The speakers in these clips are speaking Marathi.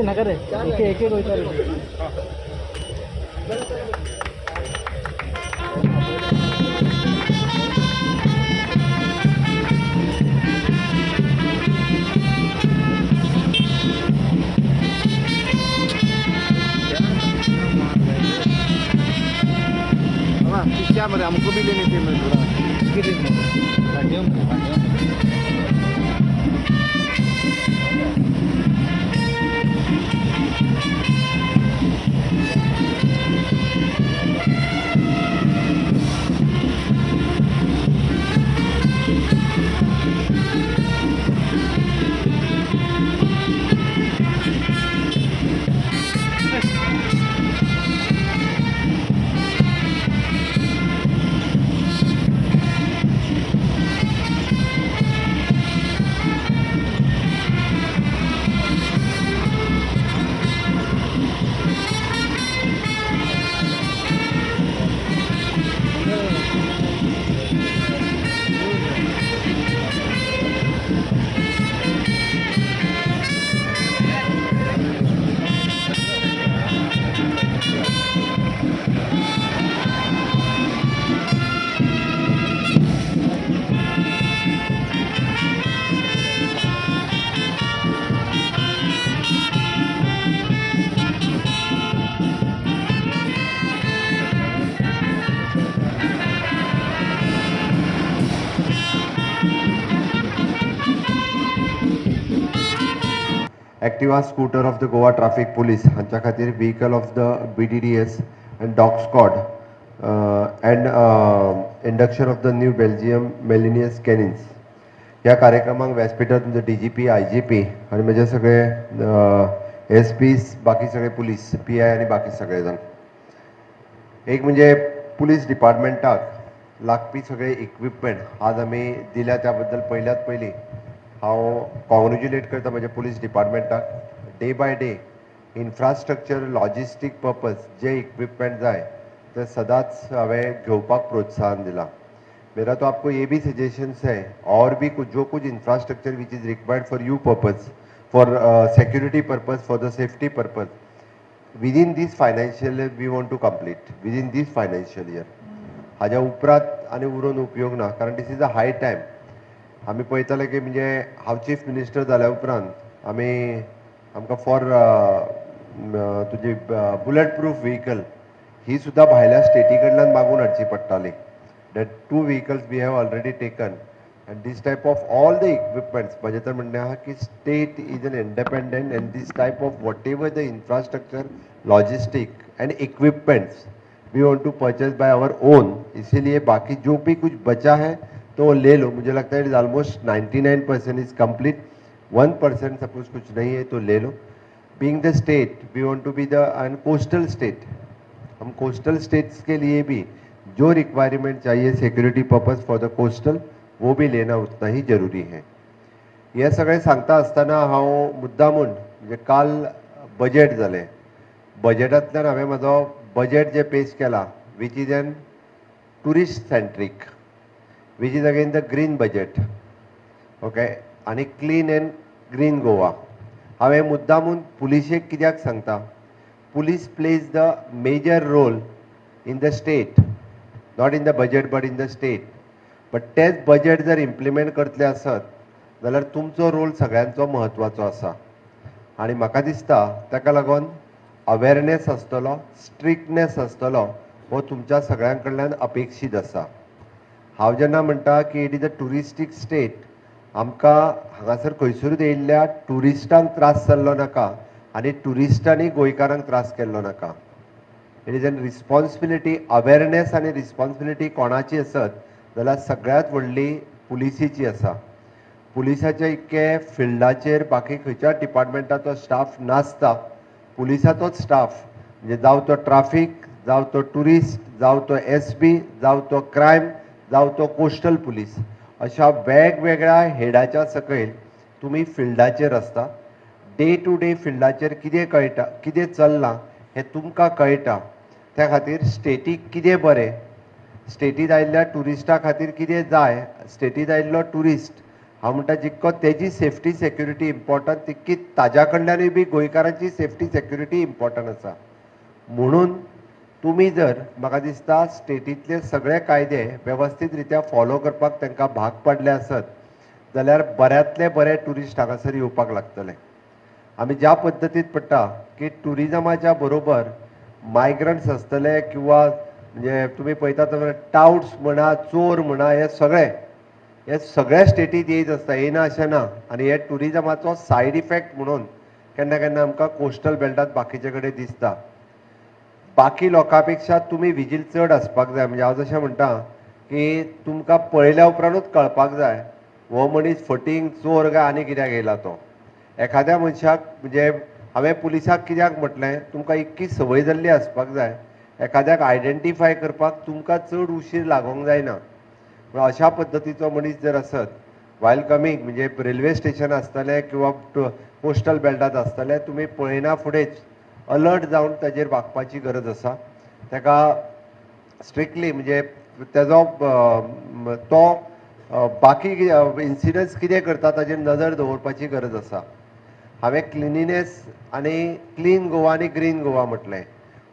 नका रे एक एक विचार मध्ये हमको भी लेने थे मैं Activa scooter of the Goa Traffic Police हांच्या खातीर vehicle of the BDDS and dog squad and induction of the new Belgium Melinius Canines ह्या कार्यक्रमाक व्यासपीठार तुमचे DGP IGP आणि म्हणजे सगळे SPs बाकी सगळे पुलीस PI आणि बाकी सगळे जण एक म्हणजे पुलीस डिपार्टमेंटाक लागपी सगळे इक्विपमेंट आज आम्ही दिल्या त्याबद्दल पहिल्यात पहिली हांव कॉंग्रेच्युलेट करता म्हणजे पुलीस डिपार्टमेंटाक day by day infrastructure logistic purpose जे इक्विपमेंट जाय ते सदांच हांवें घेवपाक प्रोत्साहन दिला मेरा तो आपको ये भी सजेशंस है और भी कुछ जो कुछ infrastructure which is required for you purpose for security purpose for the safety purpose within these financial year we want to complete within these financial year हाज्या उपरांत आनी उरून उपयोग ना कारण दिस इज अ हाय टायम आमी पळयताले की म्हणजे हांव चीफ मिनिस्टर जाल्या उपरांत आमकां फॉर तुजी बुलेट प्रूफ व्हेकल ही सुद्दां भायल्या स्टेटी कडल्यान मागून हाडची पडटाली that 2 vehicles we have already taken and these type of all the equipments म्हजें तर म्हणणें आहा की state is an independent and these type of whatever the infrastructure logistic and equipments we want to purchase by our own इसीलिए बाकी जो भी कुछ बचा है तो ले लो मुझे लगता है it is almost 99% is complete 1% suppose कुछ नहीं है तो ले लो being the state we want to be the and coastal state हम कोस्टल स्टेट्स के लिए भी जो रिक्वायरमेंट चाहिए security purpose for the coastal वो भी लेना उतना ही जरूरी है हे सगळें सांगता आसतना हांव मुद्दामून म्हणजे काल बजेट जालें बजेटांतल्यान हांवें म्हजो बजेट जे पेश केला which is an tourist centric which is again the green budget okay आणि क्लीन एंड ग्रीन गोवा हांवें मुद्दामून पुलिशेक कित्याक सांगता police plays the major role in the state not in the budget but in the state but तेच बजेट जर इम्प्लिमेंट करतले आसत जाल्यार तुमचो रोल सगळ्यांचो म्हत्वाचो आसा आनी म्हाका दिसता ताका लागून अवेरनेस आसतलो स्ट्रिक्टनेस आसतलो हो तुमच्या सगळ्यां कडल्यान अपेक्षीत आसा हांव जेन्ना म्हणटा की इट इज अ टुरिस्टीक स्टेट आमकां हांगासर खंयसरूच येयल्ल्या टुरिस्टांक त्रास जाल्लो नाका आनी टुरिस्टांनी गोंयकारांक त्रास केल्लो नाका it is an responsibility awareness आनी रिस्पॉन्सिबिलिटी कोणाची आसत जाल्यार सगळ्यांत व्हडली पुलिसीची आसा पुलिसाच्या इतके फिल्डाचेर बाकी खंयच्याच डिपार्टमेंटाचो स्टाफ नासता पुलिसाचोच स्टाफ म्हणजे जावं तो ट्राफीक जावं तो टुरिस्ट जावं तो SB जावं तो क्रायम जावं तो कोस्टल पुलीस अशा वेगवेगळ्या हेडाच्या सकयल तुमी फिल्डाचेर आसता डे टू डे फिल्डाचेर कितें कळटा कितें चल्लां हें तुमकां कळटा त्या खातीर स्टेटीक कितें बरें स्टेटीत आयिल्ल्या टुरिस्टा खातीर कितें जाय स्टेटीत आयिल्लो टुरिस्ट हांव म्हणटा जितको तेजी सेफ्टी सेक्युरिटी इम्पॉर्टंट तितकी ताज्या कडल्यानूय बी गोंयकारांची सेफ्टी सेक्युरिटी इम्पॉर्टंट आसा. म्हणून तुमी जर म्हाका दिसता स्टेटींतले सगळे कायदे वेवस्थीत रित्या फॉलो करपाक तांकां भाग पडले आसत जाल्यार बऱ्यांतले बरे ट्युरिस्ट हांगासर येवपाक लागतले. आमी ज्या पद्दतीन पडटा की ट्युरिजमाच्या बरोबर मायग्रंट्स आसतले किंवा म्हणजे तुमी पळयता टाउट्स म्हणा चोर म्हणा हे सगळ्या स्टेटींत येयत आसता, येना अशें ना. आनी हे ट्युरिजमाचो सायड इफेक्ट म्हणून केन्ना केन्ना आमकां कोस्टल बेल्टांत बाकीचे कडेन दिसता. बाकी लोकां पेक्षा तुमी विजील चड आसपाक जाय. म्हणजे हांव जशें म्हणटा की तुमकां पळयल्या उपरांतूच कळपाक जाय हो मनीस फटींग चोर काय आनी कित्याक येयला तो. एखाद्या मनशाक म्हणजे हांवें पुलिसाक कित्याक म्हटलें तुमकां इतकी संवय जाल्ली आसपाक जाय एखाद्याक आयडेंटिफाय करपाक तुमकां चड उशीर लागोंक जायना. अशा पद्दतीचो मनीस जर आसत वायल कमींग म्हणजे रेल्वे स्टेशन आसतलें किंवा पोस्टल बेल्टांत आसतलें तुमी पळयना फुडेंच अलर्ट जावन ताजेर वागपाची गरज आसा. ताका स्ट्रिक्टली म्हणजे तेजो तो बाकी इन्सिडंट्स कितें करता ताजेर नजर दवरपाची गरज आसा. हांवें क्लिनिनेस आनी क्लीन गोवा आनी ग्रीन गोवा म्हटलें.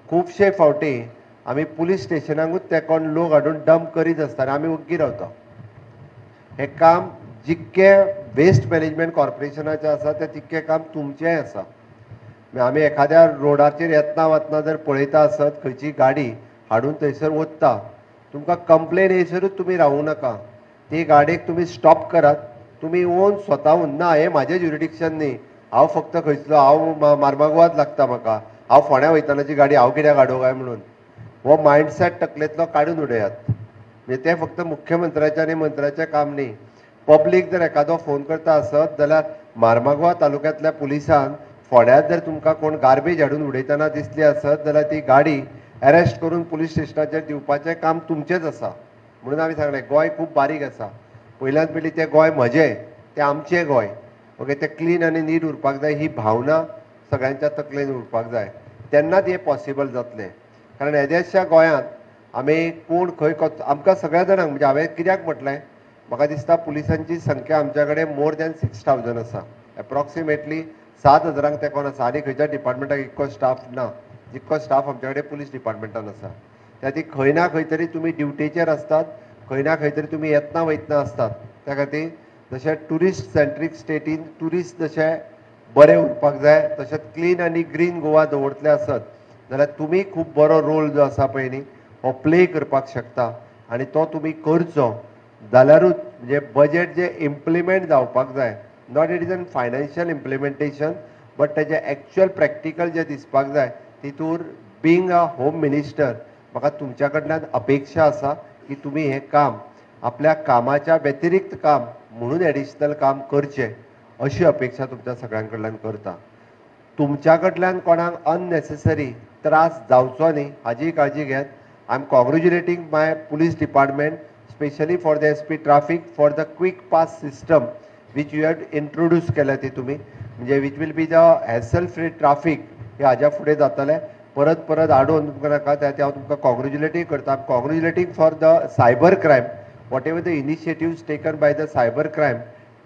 खुबशे फावटी आमी पुलीस स्टेशनाकूच ते कोण लोक हाडून डंप करीत आसता आनी आमी ओग्गी रावता. हें काम जितकें वेस्ट मॅनेजमेंट कॉर्पोरेशनाचें आसा तें तितकें काम तुमचेंय आसा. आमी एखाद्या रोडाचेर येतना वतना जर पळयता आसत खंयची गाडी हाडून थंयसर वता तुमकां कंप्लेन येयसरूच तुमी रावूं नाका. ती गाडयेक तुमी स्टॉप करात. तुमी ओन स्वताहून ना हें म्हाजें ज्युरिडिक्शन न्ही, हांव फक्त खंयचलो हांव मार्मागोवाद लागता म्हाका, हांव फोंड्या वयतानाची गाडी हांव कित्याक हाडूं काय म्हणून हो मायंडसेट तकलेंतलो काडून उडयात. म्हणजे तें फक्त मुख्यमंत्र्याचें आनी मंत्र्याचें काम न्ही. पब्लीक जर एखादो फोन करता आसत जाल्यार मार्मागोवा तालुक्यांतल्या पुलिसान फोंड्यांत जर तुमकां कोण गार्बेज हाडून उडयतना दिसली आसत जाल्यार ती गाडी अरेस्ट करून पुलीस स्टेशनाचेर दिवपाचें काम तुमचेंच आसा. म्हणून आमी सांगलें गोंय खूब बारीक आसा. पयल्यान पयलीं तें गोंय म्हजें तें आमचें गोंय. ओके तें क्लीन आनी नीट उरपाक जाय ही भावना सगळ्यांच्या तकलेन उरपाक जाय. तेन्नाच हें पॉसिबल जातलें. कारण येदेशा गोंयांत आमी कोण खंय आमकां सगळ्या जाणांक म्हणजे हांवें कित्याक म्हटलें म्हाका दिसता पुलिसांची संख्या आमच्या कडेन मोर दॅन 6,000 आसा. एप्रॉक्सिमेटली 7,000 तेकोन आसा. आनी खंयच्या डिपार्टमेंटाक इतको स्टाफ ना जितको स्टाफ आमच्या कडेन पुलीस डिपार्टमेंटान आसा. त्या खातीर खंय ना खंय तरी तुमी ड्युटेचेर आसतात, खंय ना खंय तरी तुमी येतना वयतना आसतात. त्या खातीर जशें ट्युरिस्ट सेंट्रीक स्टेटीन ट्युरिस्ट जशें बरें उरपाक जाय तशेंच क्लीन आनी ग्रीन गोवा दवरतले आसत जाल्यार तुमी खूब बरो रोल जो आसा पळय न्ही हो प्ले करपाक शकता. आनी तो तुमी करचो जाल्यारूच म्हणजे बजेट जे इम्प्लिमेंट जावपाक जाय not it is an financial implementation but तेजे एक्चुअल प्रॅक्टिकल जे दिसपाक जाय तितूर बींग अ होम मिनिस्टर म्हाका तुमच्या कडल्यान अपेक्षा आसा की तुमी हें काम आपल्या कामाच्या व्यतिरिक्त काम म्हणून एडिशनल काम करचें अशी अपेक्षा तुमच्या सगळ्यां कडल्यान करता. तुमच्या कडल्यान कोणाक अननेसेसरी त्रास जावचो न्ही हाजी काळजी घेयात. I am congratulating my police department specially for the SP traffic for the quick pass system which you have introduce केल्या ती तुमी म्हणजे which will be the hassle free traffic हे हाज्या फुडें जातलें. परत परत हाडून तुमकां नाका त्या हांव तुमकां कॉंग्रेच्युलेटींग करता. Congratulating for the cyber crime whatever the initiatives taken by the cyber crime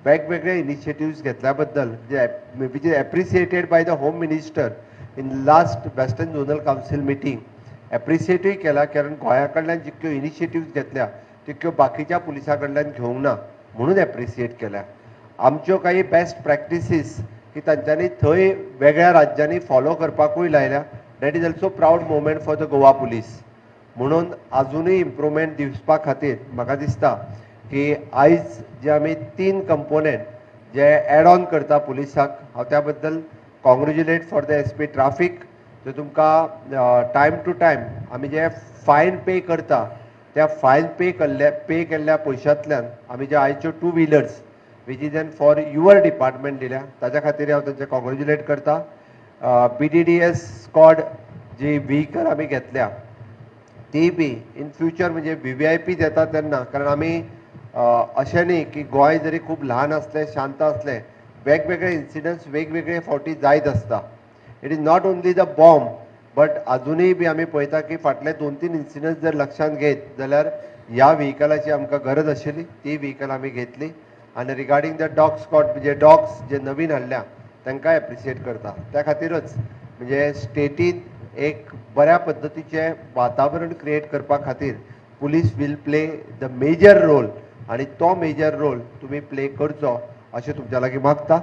वेगवेगळे इनिशिएटिव्स घेतल्या बद्दल जे which is appreciated by the home minister in last western zonal council meeting. एप्रिसिएटूय केला कारण गोंया कडल्यान जितक्यो इनिशिएटिव्स घेतल्या तितक्यो बाकीच्या पुलिसां कडल्यान घेवंक ना म्हणून एप्रिसिएट केल्या. आमच्यो काही बेस्ट प्रॅक्टिसीस की तांच्यांनी थंय वेगळ्या राज्यांनी फॉलो करपाकूय लायल्या. That is also proud moment for the Goa police. म्हणून आजुनूय इम्प्रुवमेंट दिवपा खातीर म्हाका दिसता की आयज जे आमी 3 कंपोनंट जे एड ऑन करता पुलिसाक हांव त्या बद्दल congratulate for the SP traffic. जो तुमकां टायम टू टायम आमी जे फायन पे करता त्या फायन पे केल्ल्या पयशांतल्यान आमी जे आयच्यो 2 wheelers which is N for your department दिल्या ताच्या खातीर हांव तांचे कॉंग्रेच्युलेट करता. BDDS स्क्वॉड जी व्हिकल आमी घेतल्या ती बी इन फ्युचर म्हणजे VVIPs येता तेन्ना कारण आमी अशें न्ही की गोंय जरी खूब ल्हान आसलें शांत आसलें वेगवेगळे इन्सिडंट्स वेगवेगळे फावटी जायत आसता. It is not only the bomb but अजुनूय बी आमी पळयता की फाटले 2-3 इन्सिडंट्स जर लक्षांत घेत जाल्यार ह्या व्हिकलाची आमकां गरज आशिल्ली ती व्हिकल आमी घेतली आनी रिगार्डींग द डॉग स्क्वॉड म्हणजे डॉग्स जे नवीन हाडल्या तांकांय एप्रिशिएट करता त्या खातीरच म्हणजे स्टेटींत एक बऱ्या पद्दतीचें वातावरण क्रिएट करपा खातीर police will play the major role आनी तो मेजर रोल तुमी प्ले करचो अशें तुमच्या लागीं मागता.